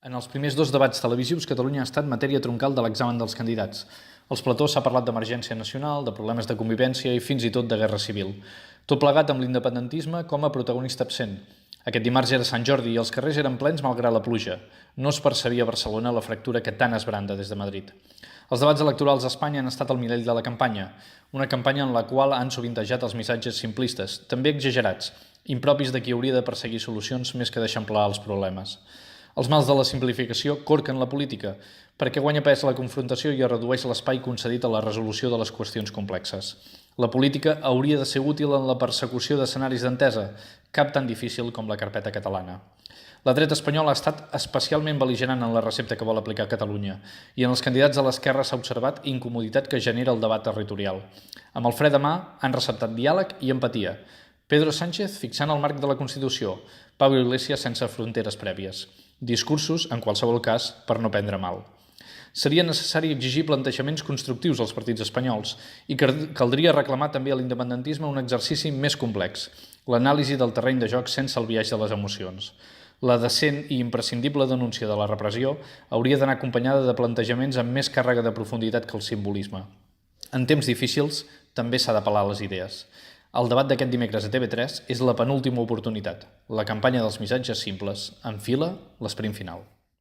En els primers dos debats televisius, Catalunya ha estat matèria troncal de l'examen dels candidats. Als platós s'ha parlat d'emergència nacional, de problemes de convivència i fins i tot de guerra civil. Tot plegat amb l'independentisme com a protagonista absent. Aquest dimarts era Sant Jordi i els carrers eren plens malgrat la pluja. No es percebia a Barcelona la fractura que tant esbranda des de Madrid. Els debats electorals a Espanya han estat el mirall de la campanya, una campanya en la qual han sovintejat els missatges simplistes, també exagerats, impropis de qui hauria de perseguir solucions més que d'eixamplar els problemes. Els mals de la simplificació corquen la política, perquè guanya pes la confrontació i es redueix l'espai concedit a la resolució de les qüestions complexes. La política hauria de ser útil en la persecució d'escenaris d'entesa, cap tan difícil com la carpeta catalana. La dreta espanyola ha estat especialment bel·ligerant en la recepta que vol aplicar a Catalunya i en els candidats a l'esquerra s'ha observat incomoditat que genera el debat territorial. Amb el fre de mà han receptat diàleg i empatia. Pedro Sánchez fixant el marc de la Constitució, Pau Iglesias sense fronteres prèvies. Discursos, en qualsevol cas, per no prendre mal. Seria necessari exigir plantejaments constructius als partits espanyols i caldria reclamar també a l'independentisme un exercici més complex, l'anàlisi del terreny de joc sense el viatge de les emocions. La decent i imprescindible denúncia de la repressió hauria d'anar acompanyada de plantejaments amb més càrrega de profunditat que el simbolisme. En temps difícils també s'ha d'apel·lar a les idees. El debat d'aquest dimecres a TV3 és la penúltima oportunitat. La campanya dels missatges simples enfila l'esprint final.